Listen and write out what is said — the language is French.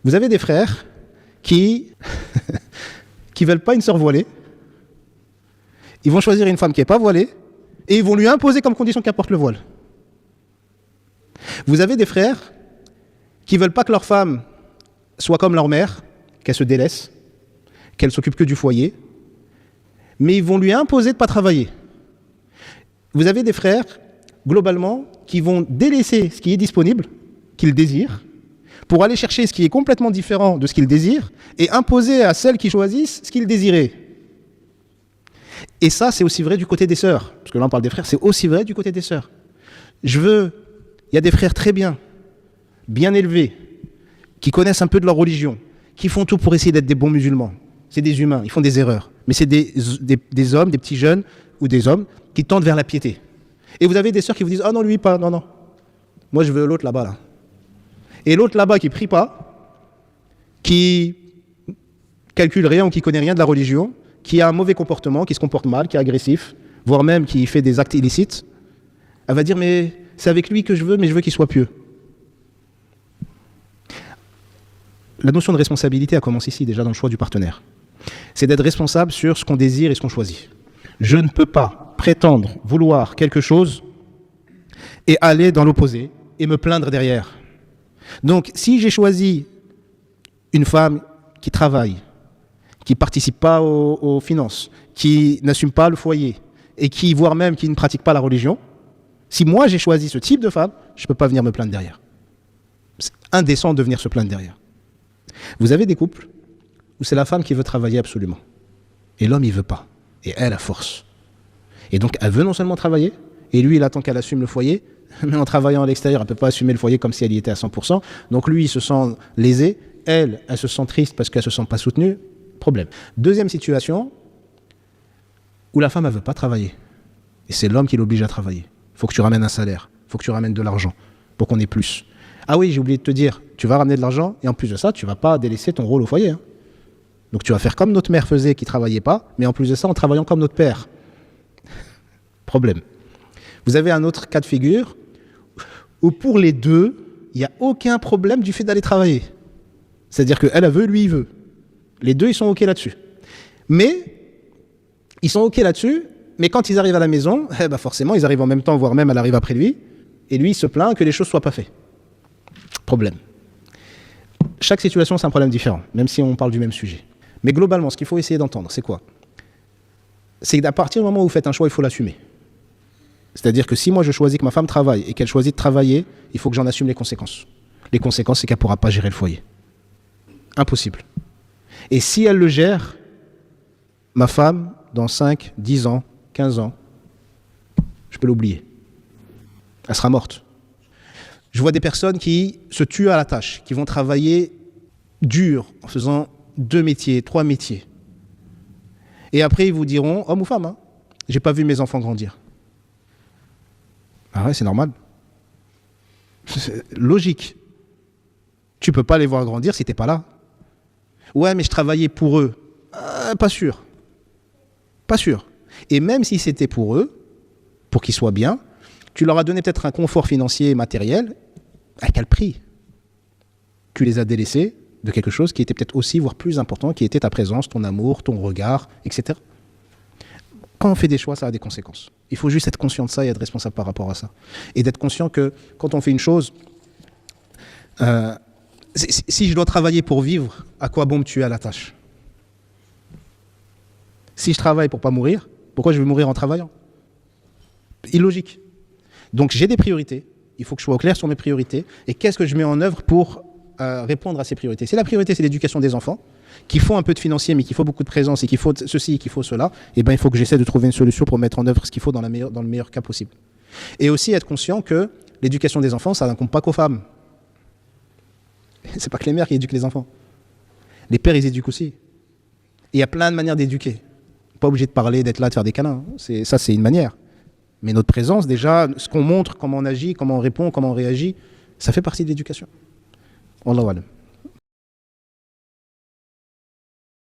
Vous avez des frères qui qui veulent pas une sœur voilée. Ils vont choisir une femme qui n'est pas voilée et ils vont lui imposer comme condition qu'elle porte le voile. Vous avez des frères qui veulent pas que leur femme soit comme leur mère, qu'elle se délaisse, qu'elle s'occupe que du foyer, mais ils vont lui imposer de ne pas travailler. Vous avez des frères, globalement, qui vont délaisser ce qui est disponible, qu'ils désirent, pour aller chercher ce qui est complètement différent de ce qu'ils désirent et imposer à celles qui choisissent ce qu'ils désiraient. Et ça, c'est aussi vrai du côté des sœurs. Parce que là, on parle des frères, c'est aussi vrai du côté des sœurs. Il y a des frères très bien élevés, qui connaissent un peu de leur religion, qui font tout pour essayer d'être des bons musulmans. C'est des humains, ils font des erreurs. Mais c'est des hommes, des petits jeunes ou des hommes qui tendent vers la piété. Et vous avez des sœurs qui vous disent « Ah non, lui pas, non. Moi, je veux l'autre là-bas, là. » Et l'autre là-bas qui prie pas, qui calcule rien ou qui connaît rien de la religion, qui a un mauvais comportement, qui se comporte mal, qui est agressif, voire même qui fait des actes illicites, elle va dire « Mais c'est avec lui que je veux, mais je veux qu'il soit pieux. » La notion de responsabilité, elle commence ici, déjà dans le choix du partenaire. C'est d'être responsable sur ce qu'on désire et ce qu'on choisit. Je ne peux pas prétendre vouloir quelque chose et aller dans l'opposé et me plaindre derrière. Donc, si j'ai choisi une femme qui travaille, qui ne participe pas aux finances, qui n'assume pas le foyer et qui, voire même, qui ne pratique pas la religion, si moi j'ai choisi ce type de femme, je ne peux pas venir me plaindre derrière. C'est indécent de venir se plaindre derrière. Vous avez des couples où c'est la femme qui veut travailler absolument. Et l'homme, il ne veut pas. Et elle, a force. Et donc, elle veut non seulement travailler, et lui, il attend qu'elle assume le foyer, mais en travaillant à l'extérieur, elle ne peut pas assumer le foyer comme si elle y était à 100%. Donc lui, il se sent lésé. Elle se sent triste parce qu'elle ne se sent pas soutenue. Problème. Deuxième situation, où la femme, elle ne veut pas travailler. Et c'est l'homme qui l'oblige à travailler. Il faut que tu ramènes un salaire. Il faut que tu ramènes de l'argent pour qu'on ait plus. Ah oui, j'ai oublié de te dire, tu vas ramener de l'argent et en plus de ça, tu ne vas pas délaisser ton rôle au foyer. Hein. Donc tu vas faire comme notre mère faisait qui ne travaillait pas, mais en plus de ça, en travaillant comme notre père. Problème. Vous avez un autre cas de figure où pour les deux, il n'y a aucun problème du fait d'aller travailler. C'est-à-dire qu'elle veut, lui il veut. Les deux, ils sont OK là-dessus. Mais, ils sont OK là-dessus, mais quand ils arrivent à la maison, forcément, ils arrivent en même temps, voire même elle arrive après lui, et lui, il se plaint que les choses ne soient pas faites. Problème. Chaque situation, c'est un problème différent, même si on parle du même sujet. Mais globalement, ce qu'il faut essayer d'entendre, c'est quoi ? C'est qu'à partir du moment où vous faites un choix, il faut l'assumer. C'est-à-dire que si moi je choisis que ma femme travaille et qu'elle choisit de travailler, il faut que j'en assume les conséquences. Les conséquences, c'est qu'elle ne pourra pas gérer le foyer. Impossible. Et si elle le gère, ma femme, dans 5, 10 ans, 15 ans, je peux l'oublier. Elle sera morte. Je vois des personnes qui se tuent à la tâche, qui vont travailler dur en faisant 2 métiers, 3 métiers. Et après, ils vous diront, homme ou femme, hein, j'ai pas vu mes enfants grandir. Ah ouais, c'est normal. C'est logique. Tu peux pas les voir grandir si t'es pas là. Ouais, mais je travaillais pour eux. Pas sûr. Pas sûr. Et même si c'était pour eux, pour qu'ils soient bien, tu leur as donné peut-être un confort financier et matériel. À quel prix ? Tu les as délaissés de quelque chose qui était peut-être aussi, voire plus important, qui était ta présence, ton amour, ton regard, etc. Quand on fait des choix, ça a des conséquences. Il faut juste être conscient de ça et être responsable par rapport à ça. Et d'être conscient que quand on fait une chose, si je dois travailler pour vivre, à quoi bon me tuer à la tâche ? Si je travaille pour pas mourir, pourquoi je vais mourir en travaillant ? Illogique. Donc j'ai des priorités. Il faut que je sois au clair sur mes priorités. Et qu'est-ce que je mets en œuvre pour répondre à ces priorités ? Si la priorité, c'est l'éducation des enfants, qu'il faut un peu de financier, mais qu'il faut beaucoup de présence, et qu'il faut ceci, et qu'il faut cela, eh ben, il faut que j'essaie de trouver une solution pour mettre en œuvre ce qu'il faut dans le meilleur cas possible. Et aussi être conscient que l'éducation des enfants, ça n'incombe pas qu'aux femmes. C'est pas que les mères qui éduquent les enfants. Les pères, ils éduquent aussi. Et il y a plein de manières d'éduquer. Pas obligé de parler, d'être là, de faire des câlins. Ça, c'est une manière. Mais notre présence, déjà, ce qu'on montre, comment on agit, comment on répond, comment on réagit, ça fait partie de l'éducation. Wallahu alam.